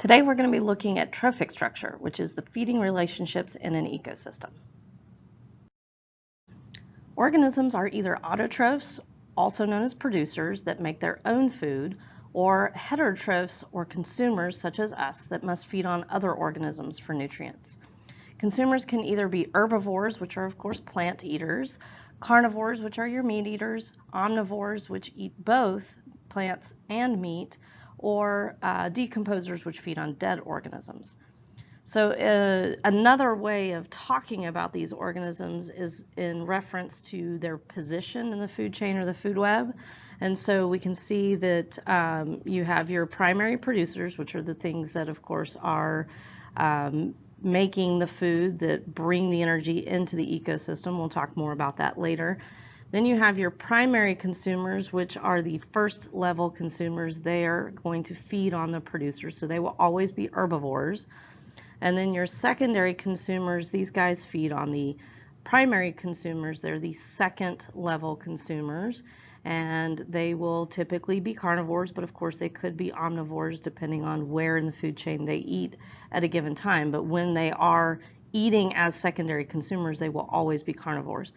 Today we're going to be looking at trophic structure, which is the feeding relationships in an ecosystem. Organisms are either autotrophs, also known as producers, that make their own food, or heterotrophs, or consumers such as us, that must feed on other organisms for nutrients. Consumers can either be herbivores, which are of course plant eaters, carnivores, which are your meat eaters, omnivores, which eat both plants and meat, or decomposers, which feed on dead organisms. So another way of talking about these organisms is in reference to their position in the food chain or the food web. And so we can see that you have your primary producers, which are the things that of course are making the food that bring the energy into the ecosystem. We'll talk more about that later. Then you have your primary consumers, which are the first level consumers. They are going to feed on the producers, so they will always be herbivores. And then your secondary consumers, these guys feed on the primary consumers. They're the second level consumers, and they will typically be carnivores, but of course they could be omnivores depending on where in the food chain they eat at a given time. But when they are eating as secondary consumers, they will always be carnivores.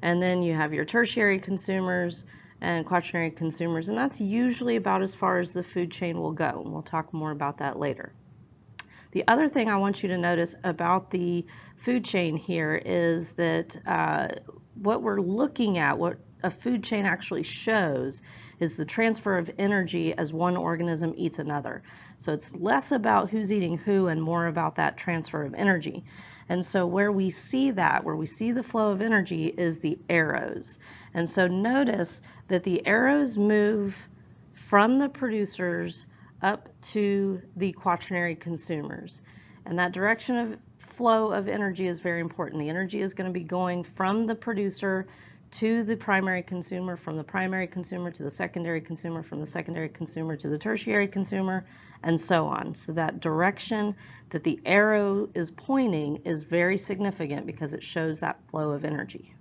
And then you have your tertiary consumers and quaternary consumers, and that's usually about as far as the food chain will go. And we'll talk more about that later. The other thing I want you to notice about the food chain here is that what we're looking at, what a food chain actually shows, is the transfer of energy as one organism eats another. So it's less about who's eating who and more about that transfer of energy. And so where we see that, where we see the flow of energy, is the arrows. And so notice that the arrows move from the producers up to the quaternary consumers. And that direction of flow of energy is very important. The energy is going to be going from the producer to the primary consumer, from the primary consumer to the secondary consumer, from the secondary consumer to the tertiary consumer, and so on. So that direction that the arrow is pointing is very significant because it shows that flow of energy.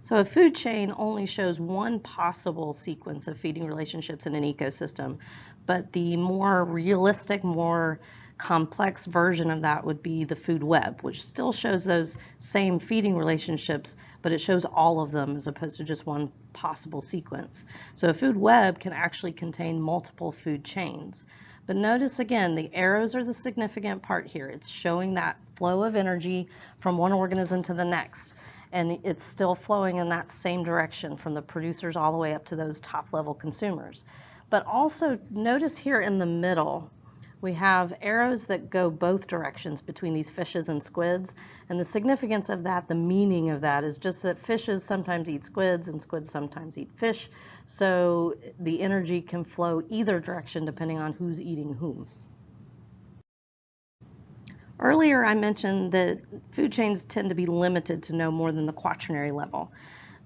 So a food chain only shows one possible sequence of feeding relationships in an ecosystem, but the more realistic, more complex version of that would be the food web, which still shows those same feeding relationships, but it shows all of them as opposed to just one possible sequence. So a food web can actually contain multiple food chains. But notice again, the arrows are the significant part here. It's showing that flow of energy from one organism to the next. And it's still flowing in that same direction from the producers all the way up to those top level consumers. But also notice here in the middle, we have arrows that go both directions between these fishes and squids. And the significance of that, the meaning of that, is just that fishes sometimes eat squids and squids sometimes eat fish. So the energy can flow either direction depending on who's eating whom. Earlier I mentioned that food chains tend to be limited to no more than the quaternary level.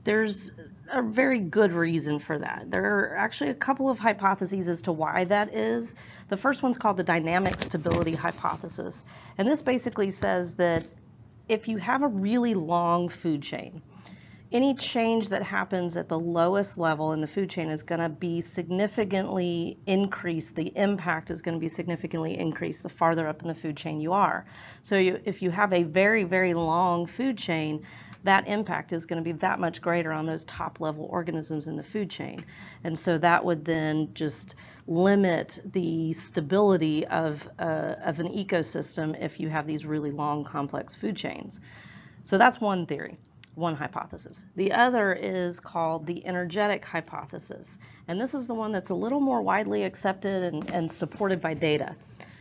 There's a very good reason for that. There are actually a couple of hypotheses as to why that is. The first one's called the dynamic stability hypothesis. And this basically says that if you have a really long food chain, any change that happens at the lowest level in the food chain is going to be significantly increased. The impact is going to be significantly increased the farther up in the food chain you are. So if you have a very, very long food chain, that impact is going to be that much greater on those top level organisms in the food chain. And so that would then just limit the stability of an ecosystem if you have these really long, complex food chains. So that's one theory. One hypothesis. The other is called the energetic hypothesis, and this is the one that's a little more widely accepted and supported by data.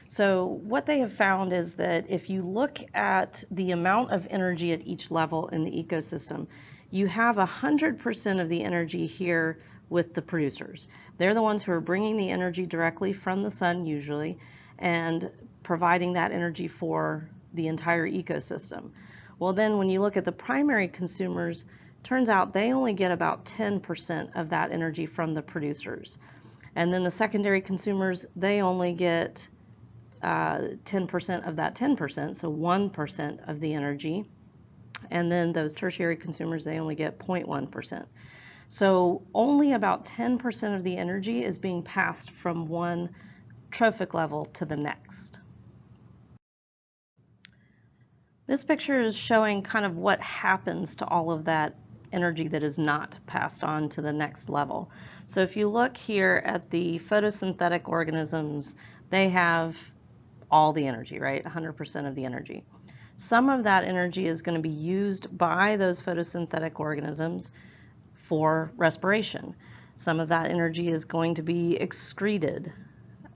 So what they have found is that if you look at the amount of energy at each level in the ecosystem, you have 100% of the energy here with the producers. They're the ones who are bringing the energy directly from the sun usually and providing that energy for the entire ecosystem. Well, then when you look at the primary consumers, turns out they only get about 10% of that energy from the producers. And then the secondary consumers, they only get 10% of that 10%, so 1% of the energy. And then those tertiary consumers, they only get 0.1%. So only about 10% of the energy is being passed from one trophic level to the next. This picture is showing kind of what happens to all of that energy that is not passed on to the next level. So if you look here at the photosynthetic organisms, they have all the energy, right? 100% of the energy. Some of that energy is going to be used by those photosynthetic organisms for respiration. Some of that energy is going to be excreted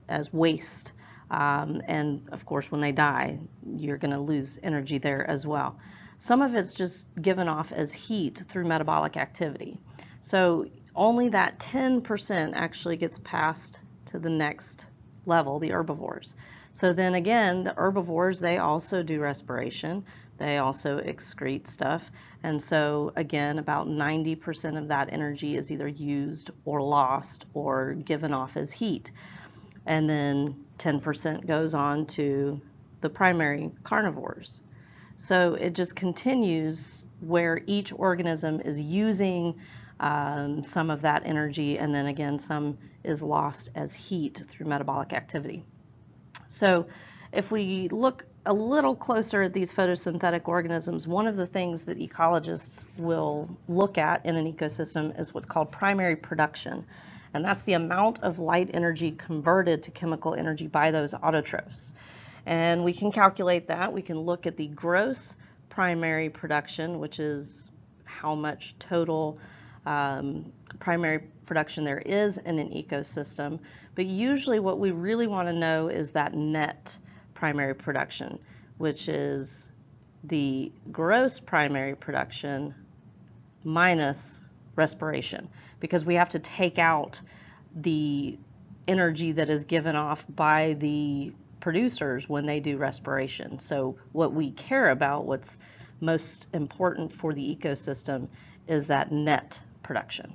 as waste. And of course, when they die, you're going to lose energy there as well. Some of it's just given off as heat through metabolic activity. So only that 10% actually gets passed to the next level, the herbivores. So then again, the herbivores, they also do respiration. They also excrete stuff. And so again, about 90% of that energy is either used or lost or given off as heat. And then 10% goes on to the primary carnivores. So it just continues where each organism is using some of that energy, and then again, some is lost as heat through metabolic activity. So if we look a little closer at these photosynthetic organisms, one of the things that ecologists will look at in an ecosystem is what's called primary production. And that's the amount of light energy converted to chemical energy by those autotrophs. And we can calculate that. We can look at the gross primary production, which is how much total primary production there is in an ecosystem. But usually what we really want to know is that net primary production, which is the gross primary production minus respiration, because we have to take out the energy that is given off by the producers when they do respiration. So what we care about, what's most important for the ecosystem, is that net production.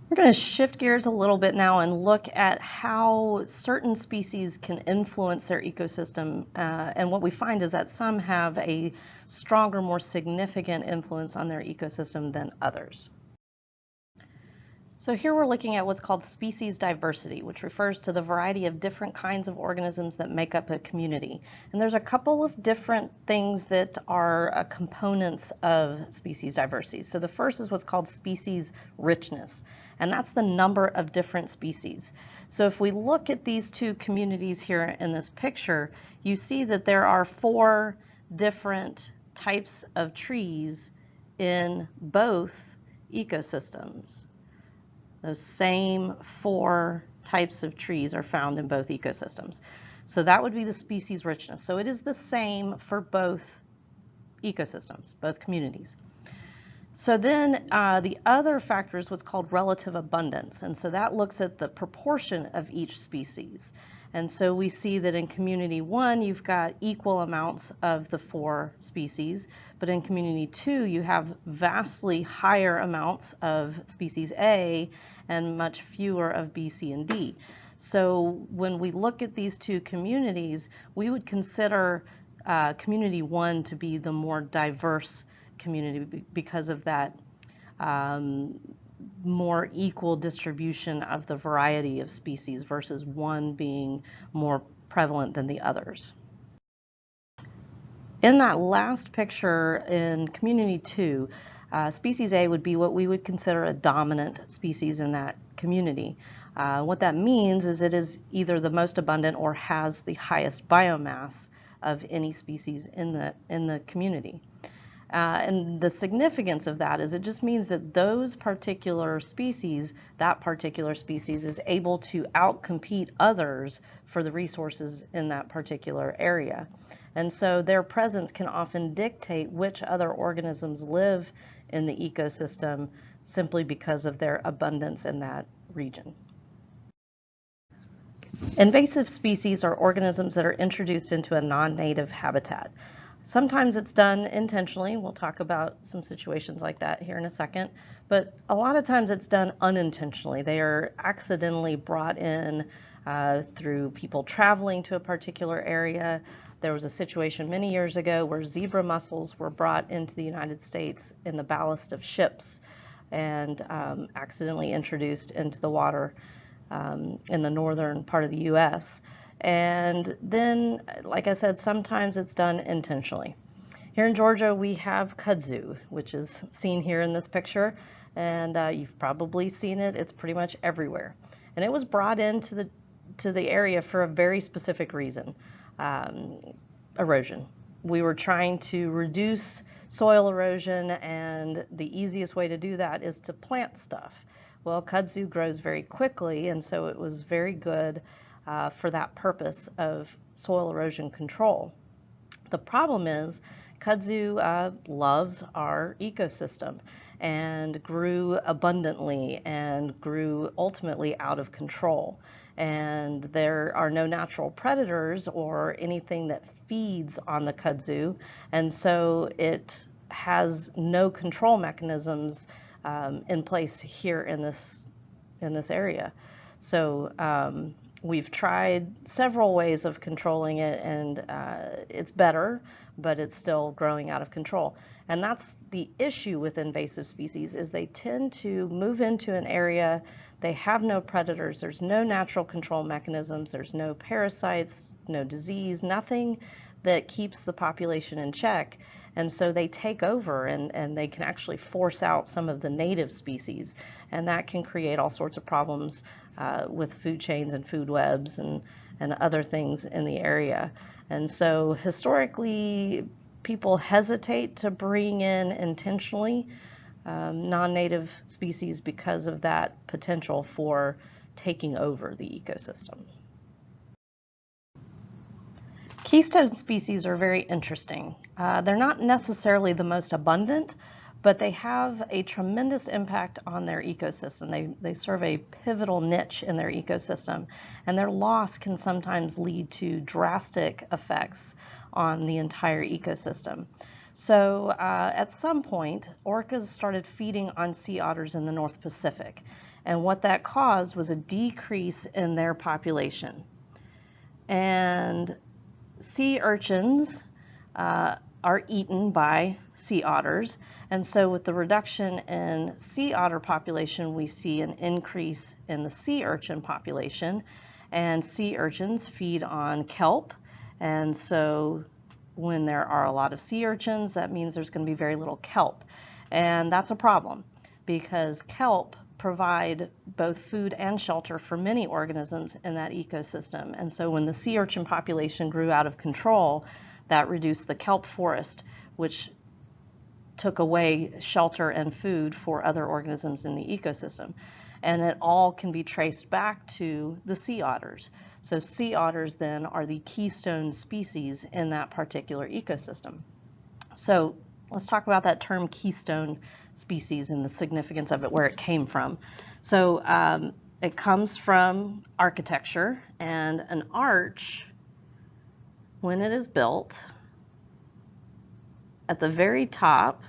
We're going to shift gears a little bit now and look at how certain species can influence their ecosystem. And what we find is that some have a stronger, more significant influence on their ecosystem than others. So here we're looking at what's called species diversity, which refers to the variety of different kinds of organisms that make up a community. And there's a couple of different things that are components of species diversity. So the first is what's called species richness, and that's the number of different species. So if we look at these two communities here in this picture, you see that there are 4 different types of trees in both ecosystems. Those same 4 types of trees are found in both ecosystems. So that would be the species richness. So it is the same for both ecosystems, both communities. So then the other factor is what's called relative abundance. And so that looks at the proportion of each species. And so we see that in community 1, you've got equal amounts of the 4 species, but in community 2, you have vastly higher amounts of species A and much fewer of B, C, and D. So when we look at these two communities, we would consider community 1 to be the more diverse community because of that more equal distribution of the variety of species versus one being more prevalent than the others. In that last picture in community 2, species A would be what we would consider a dominant species in that community. What that means is it is either the most abundant or has the highest biomass of any species in the community. And the significance of that is it just means that that particular species is able to outcompete others for the resources in that particular area. And so their presence can often dictate which other organisms live in the ecosystem simply because of their abundance in that region. Invasive species are organisms that are introduced into a non-native habitat. Sometimes it's done intentionally. We'll talk about some situations like that here in a second. But a lot of times it's done unintentionally. They are accidentally brought in through people traveling to a particular area. There was a situation many years ago where zebra mussels were brought into the United States in the ballast of ships and accidentally introduced into the water in the northern part of the U.S. And then, like I said, sometimes it's done intentionally. Here in Georgia, we have kudzu, which is seen here in this picture, and you've probably seen it. It's pretty much everywhere. And it was brought into the area for a very specific reason, erosion. We were trying to reduce soil erosion, and the easiest way to do that is to plant stuff. Well, kudzu grows very quickly, and so it was very good for that purpose of soil erosion control. The problem is kudzu loves our ecosystem and grew abundantly and grew ultimately out of control. And there are no natural predators or anything that feeds on the kudzu, and so it has no control mechanisms in place here in this area. So we've tried several ways of controlling it, and it's better, but it's still growing out of control. And that's the issue with invasive species, is they tend to move into an area, they have no predators, there's no natural control mechanisms, there's no parasites, no disease, nothing that keeps the population in check. And so they take over, and they can actually force out some of the native species. And that can create all sorts of problems with food chains and food webs and other things in the area. And so historically, people hesitate to bring in intentionally non-native species because of that potential for taking over the ecosystem. Keystone species are very interesting. They're not necessarily the most abundant, but they have a tremendous impact on their ecosystem. They serve a pivotal niche in their ecosystem, and their loss can sometimes lead to drastic effects on the entire ecosystem. So at some point, orcas started feeding on sea otters in the North Pacific, and what that caused was a decrease in their population. And sea urchins are eaten by sea otters, and so with the reduction in sea otter population, we see an increase in the sea urchin population, and sea urchins feed on kelp, and so when there are a lot of sea urchins, that means there's going to be very little kelp, and that's a problem because kelp provide both food and shelter for many organisms in that ecosystem. And so when the sea urchin population grew out of control, that reduced the kelp forest, which took away shelter and food for other organisms in the ecosystem. And it all can be traced back to the sea otters. So sea otters then are the keystone species in that particular ecosystem. So let's talk about that term keystone species and the significance of it, where it came from. So it comes from architecture, and an arch, when it is built, at the very top,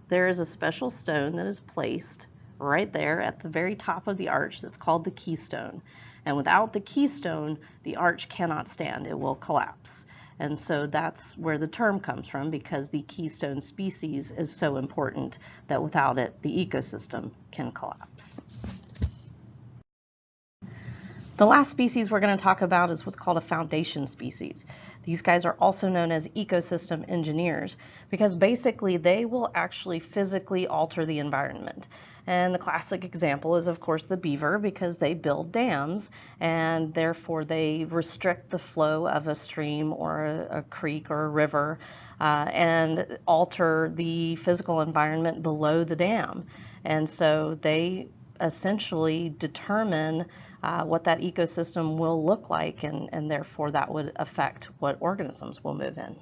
there is a special stone that is placed right there at the very top of the arch that's called the keystone. And without the keystone, the arch cannot stand, it will collapse. And so that's where the term comes from, because the keystone species is so important that without it, the ecosystem can collapse. The last species we're going to talk about is what's called a foundation species. These guys are also known as ecosystem engineers because basically they will actually physically alter the environment. And the classic example is, of course, the beaver, because they build dams and therefore they restrict the flow of a stream or a creek or a river and alter the physical environment below the dam. And so they essentially determine what that ecosystem will look like, and therefore that would affect what organisms will move in.